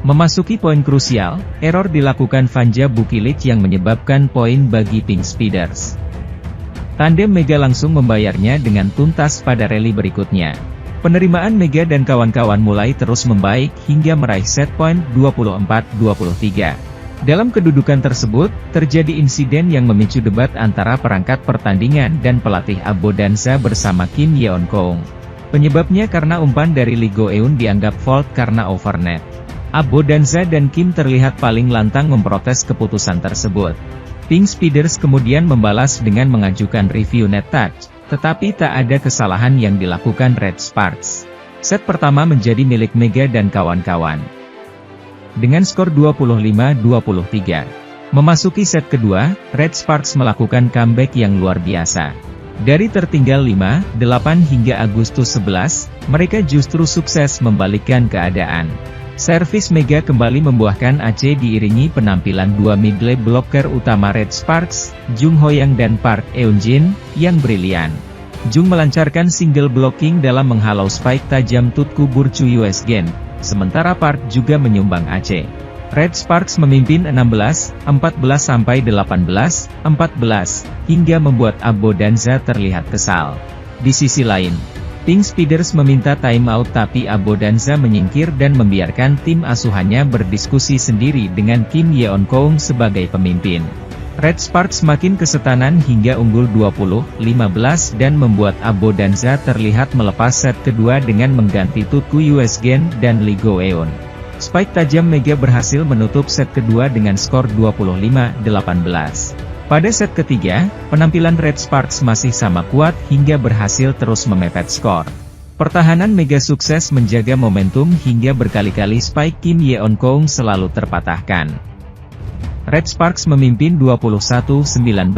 Memasuki poin krusial, error dilakukan Vanja Bukilic yang menyebabkan poin bagi Pink Speeders. Tandem Mega langsung membayarnya dengan tuntas pada rally berikutnya. Penerimaan Mega dan kawan-kawan mulai terus membaik hingga meraih set point 24-23. Dalam kedudukan tersebut, terjadi insiden yang memicu debat antara perangkat pertandingan dan pelatih Abo Danza bersama Kim Yeon Koong. Penyebabnya karena umpan dari Lee Go-eun dianggap fault karena overnet. Abo Danza dan Kim terlihat paling lantang memprotes keputusan tersebut. Pink Speeders kemudian membalas dengan mengajukan review net touch, tetapi tak ada kesalahan yang dilakukan Red Sparks. Set pertama menjadi milik Mega dan kawan-kawan dengan skor 25-23. Memasuki set kedua, Red Sparks melakukan comeback yang luar biasa. Dari tertinggal 5-8 hingga Agustus 11, mereka justru sukses membalikkan keadaan. Servis Mega kembali membuahkan AC diiringi penampilan dua middle blocker utama Red Sparks, Jung Hoyang dan Park Eun-jin, yang brilian. Jung melancarkan single blocking dalam menghalau spike tajam Tutku Burcu US Gen. Sementara Park juga menyumbang AC. Red Sparks memimpin 16-14-18-14, hingga membuat Abo Danza terlihat kesal. Di sisi lain, Pink Speeders meminta timeout tapi Abo Danza menyingkir dan membiarkan tim asuhannya berdiskusi sendiri dengan Kim Yeon Koong sebagai pemimpin. Red Sparks makin kesetanan hingga unggul 20-15 dan membuat Abo Danza terlihat melepas set kedua dengan mengganti Tutku US Gen dan Lee Go-eun. Spike tajam Mega berhasil menutup set kedua dengan skor 25-18. Pada set ketiga, penampilan Red Sparks masih sama kuat hingga berhasil terus memepet skor. Pertahanan Mega sukses menjaga momentum hingga berkali-kali spike Kim Yeon Koong selalu terpatahkan. Red Sparks memimpin 21-19.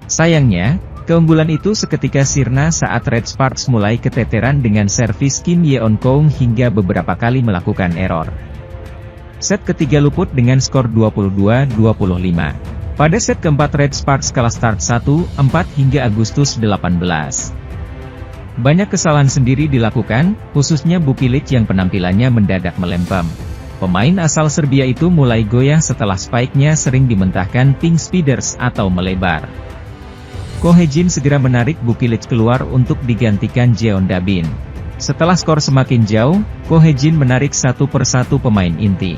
Sayangnya, keunggulan itu seketika sirna saat Red Sparks mulai keteteran dengan servis Kim Yeon Koong hingga beberapa kali melakukan error. Set ketiga luput dengan skor 22-25. Pada set keempat Red Sparks kalah start 1-4 hingga Agustus 18. Banyak kesalahan sendiri dilakukan, khususnya Bukilic yang penampilannya mendadak melempem. Pemain asal Serbia itu mulai goyah setelah spike-nya sering dimentahkan Pink Speeders atau melebar. Ko Hye-jin segera menarik Bukilic keluar untuk digantikan Jeon Da-bin. Setelah skor semakin jauh, Ko Hye-jin menarik satu persatu pemain inti.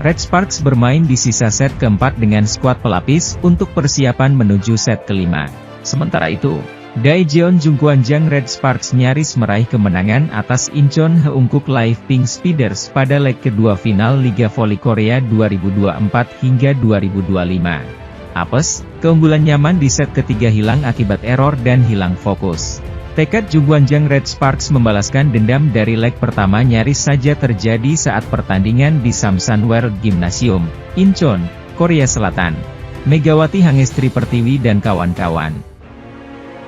Red Sparks bermain di sisa set keempat dengan skuad pelapis untuk persiapan menuju set kelima. Sementara itu, Daejeon Jungkwanjang Red Sparks nyaris meraih kemenangan atas Incheon Heungkuk Live Pink Speeders pada leg kedua final Liga Voli Korea 2024 hingga 2025. Apes, keunggulan nyaman di set ketiga hilang akibat error dan hilang fokus. Tekad Jungkwanjang Red Sparks membalaskan dendam dari leg pertama nyaris saja terjadi saat pertandingan di Samsan World Gymnasium, Incheon, Korea Selatan. Megawati Hangestri Pertiwi dan kawan-kawan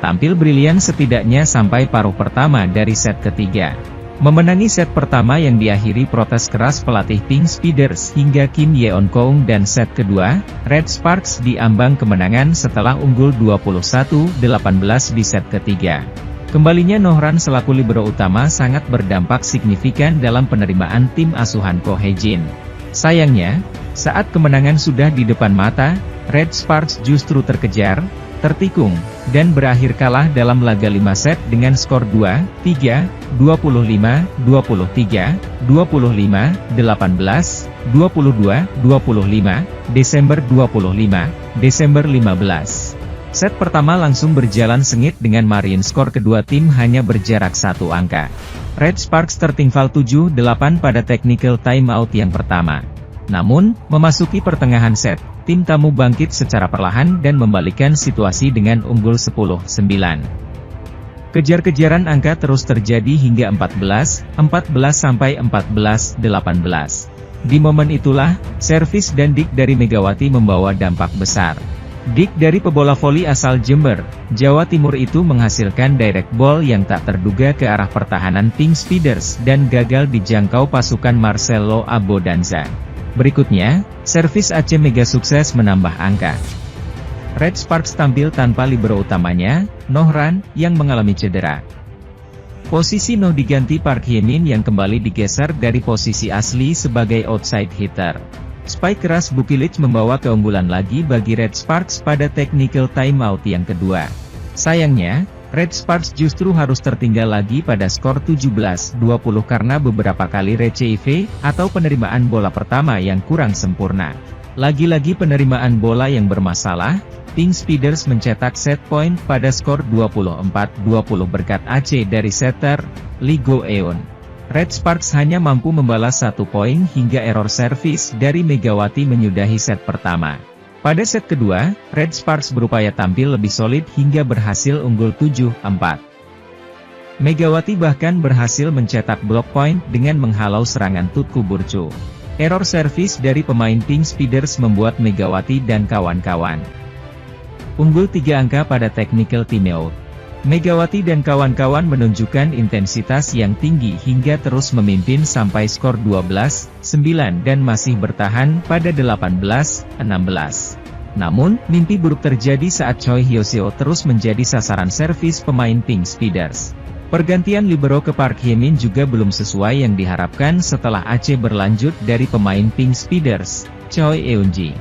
tampil brilian setidaknya sampai paruh pertama dari set ketiga. Memenangi set pertama yang diakhiri protes keras pelatih Pink Speeders hingga Kim Yeon Koong dan set kedua, Red Sparks diambang kemenangan setelah unggul 21-18 di set ketiga. Kembalinya Nohran selaku libero utama sangat berdampak signifikan dalam penerimaan tim asuhan Ko Hye-jin. Sayangnya, saat kemenangan sudah di depan mata, Red Sparks justru terkejar, tertikung, dan berakhir kalah dalam laga 5 set dengan skor 2-3, 25-23, 25-18, 22-25, Desember 25, Desember 15. Set pertama langsung berjalan sengit dengan margin skor kedua tim hanya berjarak 1 angka. Red Sparks tertinggal 7-8 pada technical timeout yang pertama. Namun, memasuki pertengahan set, tim tamu bangkit secara perlahan dan membalikkan situasi dengan unggul 10-9. Kejar-kejaran angka terus terjadi hingga 14-14-18. Di momen itulah, servis dan dik dari Megawati membawa dampak besar. Dik dari pebola voli asal Jember, Jawa Timur itu menghasilkan direct ball yang tak terduga ke arah pertahanan Pink Speeders dan gagal dijangkau pasukan Marcelo Abo Danza. Berikutnya, servis AC Mega sukses menambah angka. Red Sparks tampil tanpa libero utamanya, Nohran, yang mengalami cedera. Posisi No diganti Park Hye-min yang kembali digeser dari posisi asli sebagai outside hitter. Spike keras Bukilic membawa keunggulan lagi bagi Red Sparks pada technical timeout yang kedua. Sayangnya, Red Sparks justru harus tertinggal lagi pada skor 17-20 karena beberapa kali receive atau penerimaan bola pertama yang kurang sempurna. Lagi-lagi penerimaan bola yang bermasalah, Pink Speeders mencetak set point pada skor 24-20 berkat AC dari setter, Lee Go-eun. Red Sparks hanya mampu membalas 1 poin hingga error service dari Megawati menyudahi set pertama. Pada set kedua, Red Sparks berupaya tampil lebih solid hingga berhasil unggul 7-4. Megawati bahkan berhasil mencetak block point dengan menghalau serangan Tutku Burcu. Error service dari pemain Pink Speeders membuat Megawati dan kawan-kawan unggul 3 angka pada technical timeout. Megawati dan kawan-kawan menunjukkan intensitas yang tinggi hingga terus memimpin sampai skor 12-9 dan masih bertahan pada 18-16. Namun, mimpi buruk terjadi saat Choi Hyo-seo terus menjadi sasaran servis pemain Pink Speeders. Pergantian libero ke Park Hye-min juga belum sesuai yang diharapkan setelah AC berlanjut dari pemain Pink Speeders, Choi Eun-ji.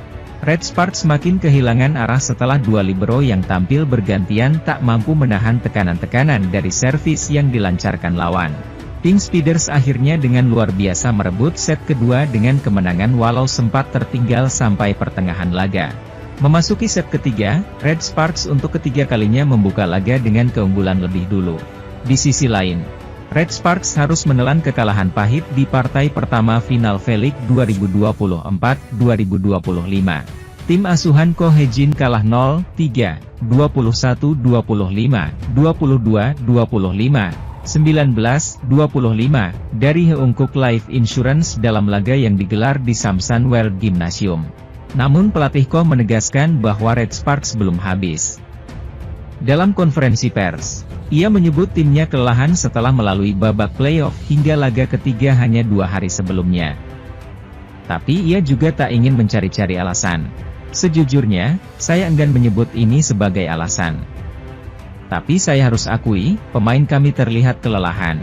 Red Sparks makin kehilangan arah setelah dua libero yang tampil bergantian tak mampu menahan tekanan-tekanan dari servis yang dilancarkan lawan. Pink Speeders akhirnya dengan luar biasa merebut set kedua dengan kemenangan walau sempat tertinggal sampai pertengahan laga. Memasuki set ketiga, Red Sparks untuk ketiga kalinya membuka laga dengan keunggulan lebih dulu. Di sisi lain, Red Sparks harus menelan kekalahan pahit di partai pertama final V-League 2024-2025. Tim asuhan Ko Hye-jin kalah 0-3, 21-25, 22-25, 19-25 dari Heungkuk Life Insurance dalam laga yang digelar di Samsan World Gymnasium. Namun pelatih Ko menegaskan bahwa Red Sparks belum habis. Dalam konferensi pers, ia menyebut timnya kelelahan setelah melalui babak playoff hingga laga ketiga hanya 2 hari sebelumnya. Tapi ia juga tak ingin mencari-cari alasan. Sejujurnya, saya enggan menyebut ini sebagai alasan. Tapi saya harus akui, pemain kami terlihat kelelahan.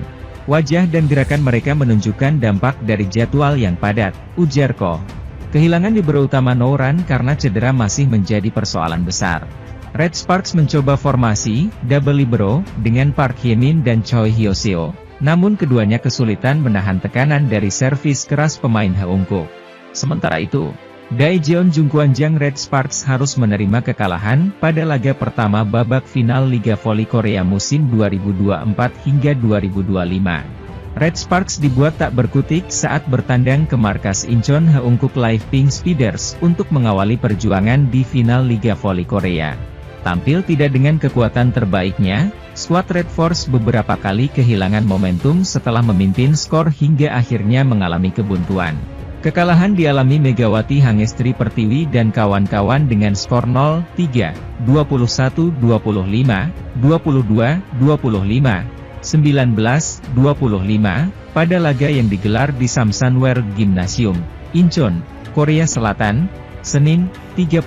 Wajah dan gerakan mereka menunjukkan dampak dari jadwal yang padat, ujar Ko. Kehilangan libero utama No Run karena cedera masih menjadi persoalan besar. Red Sparks mencoba formasi double libero dengan Park Hye-min dan Choi Hyo-seo, namun keduanya kesulitan menahan tekanan dari servis keras pemain Heungkuk. Sementara itu, Daejeon Jungkwanjang Red Sparks harus menerima kekalahan pada laga pertama babak final Liga Voli Korea musim 2024 hingga 2025. Red Sparks dibuat tak berkutik saat bertandang ke markas Incheon Heungkuk Life Pink Speeders untuk mengawali perjuangan di final Liga Voli Korea. Tampil tidak dengan kekuatan terbaiknya, skuad Red Force beberapa kali kehilangan momentum setelah memimpin skor hingga akhirnya mengalami kebuntuan. Kekalahan dialami Megawati Hangestri Pertiwi dan kawan-kawan dengan skor 0-3, 21-25, 22-25, 19-25, pada laga yang digelar di Samsan World Gymnasium, Incheon, Korea Selatan, Senin, 31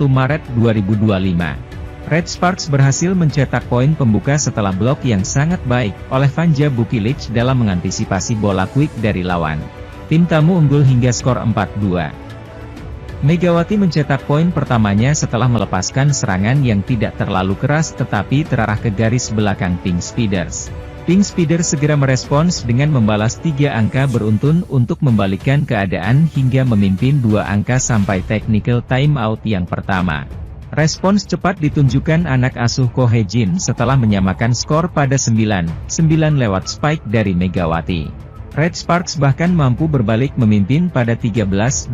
Maret 2025. Red Sparks berhasil mencetak poin pembuka setelah blok yang sangat baik oleh Vanja Bukilic dalam mengantisipasi bola quick dari lawan. Tim tamu unggul hingga skor 4-2. Megawati mencetak poin pertamanya setelah melepaskan serangan yang tidak terlalu keras tetapi terarah ke garis belakang Pink Speeders. Pink Speeders segera merespons dengan membalas 3 angka beruntun untuk membalikkan keadaan hingga memimpin 2 angka sampai technical timeout yang pertama. Respons cepat ditunjukkan anak asuh Ko Hye-jin setelah menyamakan skor pada 9-9 lewat spike dari Megawati. Red Sparks bahkan mampu berbalik memimpin pada 13-12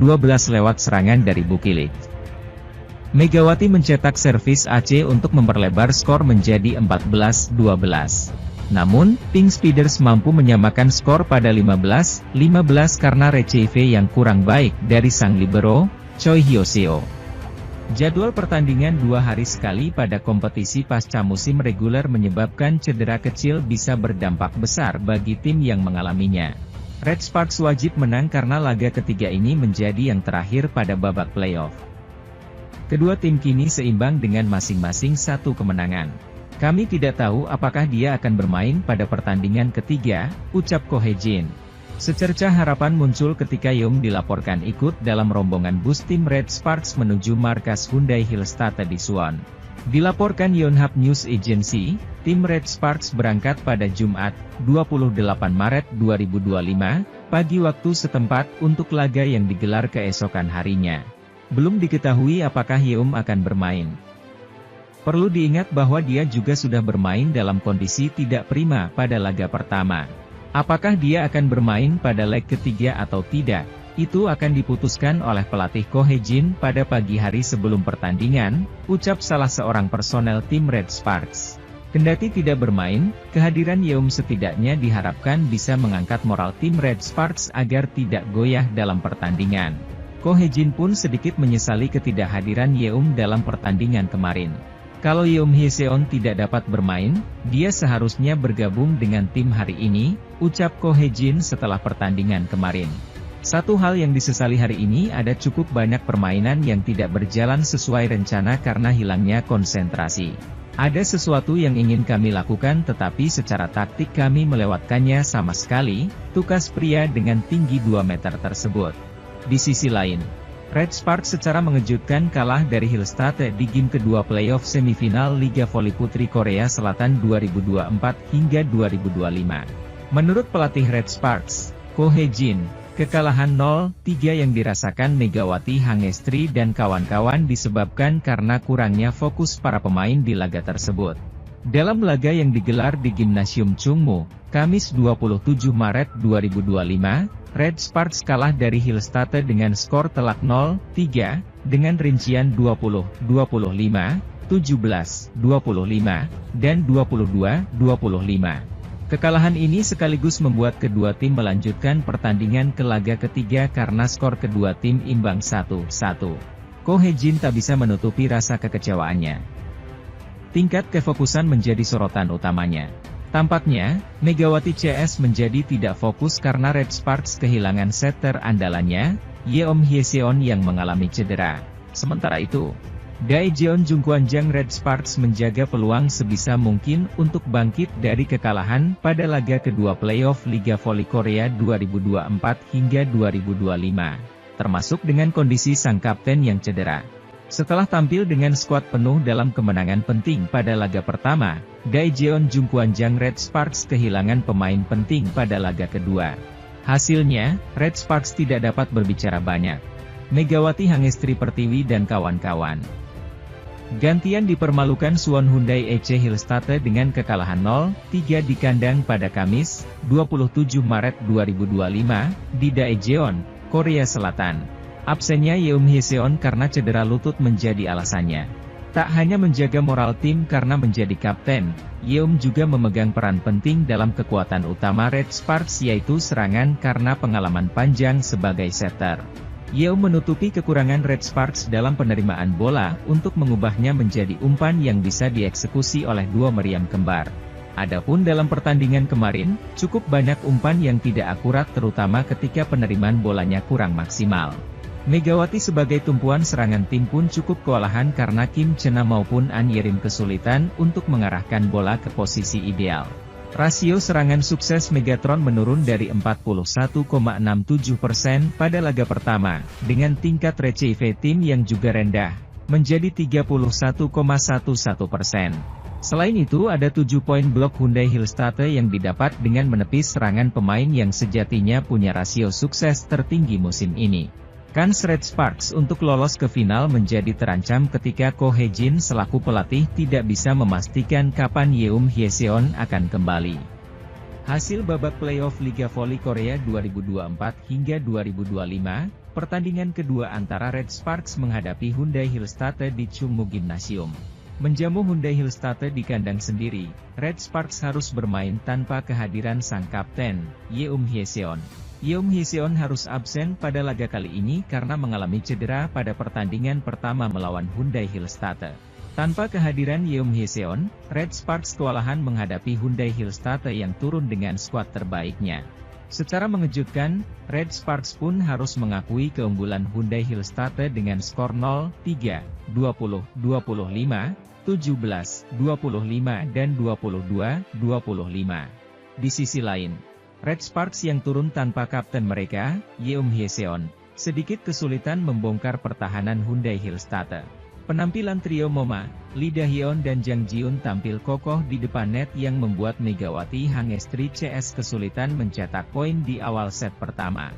lewat serangan dari Bukilic. Megawati mencetak servis AC untuk memperlebar skor menjadi 14-12. Namun, Pink Speeders mampu menyamakan skor pada 15-15 karena receive yang kurang baik dari sang libero, Choi Hyo-seo. Jadwal pertandingan 2 hari sekali pada kompetisi pasca musim reguler menyebabkan cedera kecil bisa berdampak besar bagi tim yang mengalaminya. Red Sparks wajib menang karena laga ketiga ini menjadi yang terakhir pada babak playoff. Kedua tim kini seimbang dengan masing-masing 1 kemenangan. Kami tidak tahu apakah dia akan bermain pada pertandingan ketiga, ucap Ko Hye-jin. Secercah harapan muncul ketika Yeom dilaporkan ikut dalam rombongan bus tim Red Sparks menuju markas Hyundai Hillstatt di Suwon. Dilaporkan Yonhap News Agency, tim Red Sparks berangkat pada Jumat, 28 Maret 2025, pagi waktu setempat untuk laga yang digelar keesokan harinya. Belum diketahui apakah Yeom akan bermain. Perlu diingat bahwa dia juga sudah bermain dalam kondisi tidak prima pada laga pertama. Apakah dia akan bermain pada leg ketiga atau tidak, itu akan diputuskan oleh pelatih Ko Hye-jin pada pagi hari sebelum pertandingan, ucap salah seorang personel tim Red Sparks. Kendati tidak bermain, kehadiran Yeom setidaknya diharapkan bisa mengangkat moral tim Red Sparks agar tidak goyah dalam pertandingan. Ko Hye-jin pun sedikit menyesali ketidakhadiran Yeom dalam pertandingan kemarin. Kalau Yeom Hye-seon tidak dapat bermain, dia seharusnya bergabung dengan tim hari ini, ucap Ko Hye-jin setelah pertandingan kemarin. Satu hal yang disesali hari ini ada cukup banyak permainan yang tidak berjalan sesuai rencana karena hilangnya konsentrasi. Ada sesuatu yang ingin kami lakukan tetapi secara taktik kami melewatkannya sama sekali, tukas pria dengan tinggi 2 meter tersebut. Di sisi lain, Red Sparks secara mengejutkan kalah dari Hillstatt di game kedua playoff semifinal Liga Voli Putri Korea Selatan 2024 hingga 2025. Menurut pelatih Red Sparks, Ko Hye-jin, kekalahan 0-3 yang dirasakan Megawati Hangestri dan kawan-kawan disebabkan karena kurangnya fokus para pemain di laga tersebut. Dalam laga yang digelar di Gimnasium Chungmu, Kamis 27 Maret 2025, Red Sparks kalah dari Hillstatt dengan skor telak 0-3, dengan rincian 20-25, 17-25, dan 22-25. Kekalahan ini sekaligus membuat kedua tim melanjutkan pertandingan ke laga ketiga karena skor kedua tim imbang 1-1. Ko Hye-jin tak bisa menutupi rasa kekecewaannya. Tingkat kefokusan menjadi sorotan utamanya. Tampaknya, Megawati CS menjadi tidak fokus karena Red Sparks kehilangan setter andalannya, Yeom Hye-seon yang mengalami cedera. Sementara itu, Daejeon Jungkwanjang Red Sparks menjaga peluang sebisa mungkin untuk bangkit dari kekalahan pada laga kedua playoff Liga Voli Korea 2024 hingga 2025, termasuk dengan kondisi sang kapten yang cedera. Setelah tampil dengan skuad penuh dalam kemenangan penting pada laga pertama, Daejeon Jungkwanjang Red Sparks kehilangan pemain penting pada laga kedua. Hasilnya, Red Sparks tidak dapat berbicara banyak. Megawati Hangestri Pertiwi dan kawan-kawan gantian dipermalukan Suwon Hyundai EC Hillstatt dengan kekalahan 0-3 di kandang pada Kamis, 27 Maret 2025, di Daejeon, Korea Selatan. Absennya Yeom Hye-seon karena cedera lutut menjadi alasannya. Tak hanya menjaga moral tim karena menjadi kapten, Yeom juga memegang peran penting dalam kekuatan utama Red Sparks yaitu serangan karena pengalaman panjang sebagai setter. Yeom menutupi kekurangan Red Sparks dalam penerimaan bola untuk mengubahnya menjadi umpan yang bisa dieksekusi oleh dua meriam kembar. Adapun dalam pertandingan kemarin, cukup banyak umpan yang tidak akurat terutama ketika penerimaan bolanya kurang maksimal. Megawati sebagai tumpuan serangan tim pun cukup kewalahan karena Kim Chena maupun An Yerim kesulitan untuk mengarahkan bola ke posisi ideal. Rasio serangan sukses Megatron menurun dari 41,67% pada laga pertama, dengan tingkat receive tim yang juga rendah, menjadi 31,11%. Selain itu ada 7 poin blok Hyundai Hillstatt yang didapat dengan menepis serangan pemain yang sejatinya punya rasio sukses tertinggi musim ini. Kans Red Sparks untuk lolos ke final menjadi terancam ketika Ko Hye-jin selaku pelatih tidak bisa memastikan kapan Yeom Hye-seon akan kembali. Hasil babak playoff Liga Voli Korea 2024 hingga 2025, pertandingan kedua antara Red Sparks menghadapi Hyundai Hillstatt di Chungmu Gymnasium. Menjamu Hyundai Hillstatt di kandang sendiri, Red Sparks harus bermain tanpa kehadiran sang kapten, Yeom Hye-seon. Yeom Hye-seon harus absen pada laga kali ini karena mengalami cedera pada pertandingan pertama melawan Hyundai Hillstatt. Tanpa kehadiran Yeom Hye-seon, Red Sparks kewalahan menghadapi Hyundai Hillstatt yang turun dengan skuad terbaiknya. Secara mengejutkan, Red Sparks pun harus mengakui keunggulan Hyundai Hillstate dengan skor 0-3, 20-25, 17-25 dan 22-25. Di sisi lain, Red Sparks yang turun tanpa kapten mereka, Yeom Hyeseon, sedikit kesulitan membongkar pertahanan Hyundai Hillstate. Penampilan trio Moma, Lee Da-hyun dan Jang Ji-eun tampil kokoh di depan net yang membuat Megawati Hangestri CS kesulitan mencetak poin di awal set pertama.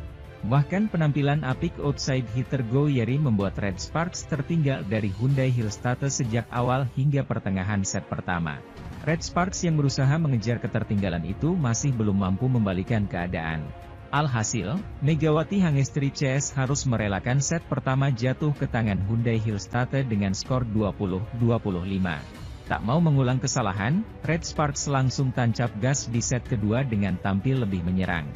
Bahkan penampilan apik outside hitter Go Yeri membuat Red Sparks tertinggal dari Hyundai Hillstate sejak awal hingga pertengahan set pertama. Red Sparks yang berusaha mengejar ketertinggalan itu masih belum mampu membalikan keadaan. Alhasil, Megawati Hangestri CS harus merelakan set pertama jatuh ke tangan Hyundai Hillstate dengan skor 20-25. Tak mau mengulang kesalahan, Red Sparks langsung tancap gas di set kedua dengan tampil lebih menyerang.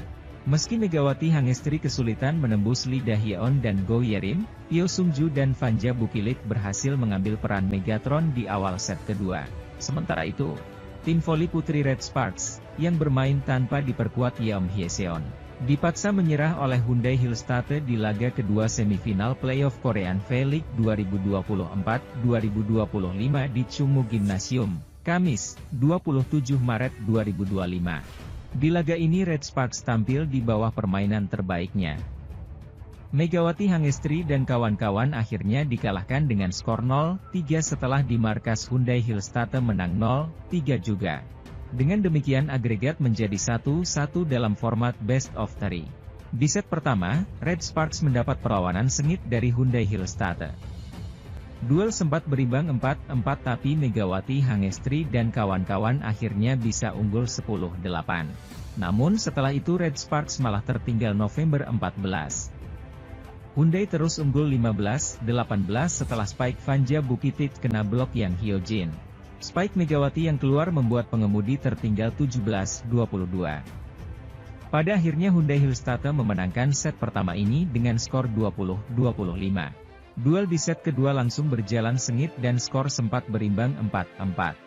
Meski Megawati Hangestri kesulitan menembus Lee Da-hyun dan Go Yerim, Pyo Sung-ju dan Vanja Bukilik berhasil mengambil peran Megatron di awal set kedua. Sementara itu, tim voli putri Red Sparks, yang bermain tanpa diperkuat Yeom Hyeseon, dipaksa menyerah oleh Hyundai Hillstate di laga kedua semifinal playoff Korean V-League 2024-2025 di Chungmu Gymnasium, Kamis, 27 Maret 2025. Di laga ini Red Sparks tampil di bawah permainan terbaiknya. Megawati Hangestri dan kawan-kawan akhirnya dikalahkan dengan skor 0-3 setelah di markas Hyundai Hillstate menang 0-3 juga. Dengan demikian agregat menjadi 1-1 dalam format best of 3. Di set pertama, Red Sparks mendapat perlawanan sengit dari Hyundai Hillstate. Duel sempat berimbang 4-4 tapi Megawati Hangestri dan kawan-kawan akhirnya bisa unggul 10-8. Namun setelah itu Red Sparks malah tertinggal November 14. Hyundai terus unggul 15-18 setelah spike Vanja Bukilik kena blok Yang Hyojin. Spike Megawati yang keluar membuat pengemudi tertinggal 17-22. Pada akhirnya Hyundai Hillstate memenangkan set pertama ini dengan skor 20-25. Duel di set kedua langsung berjalan sengit dan skor sempat berimbang 4-4.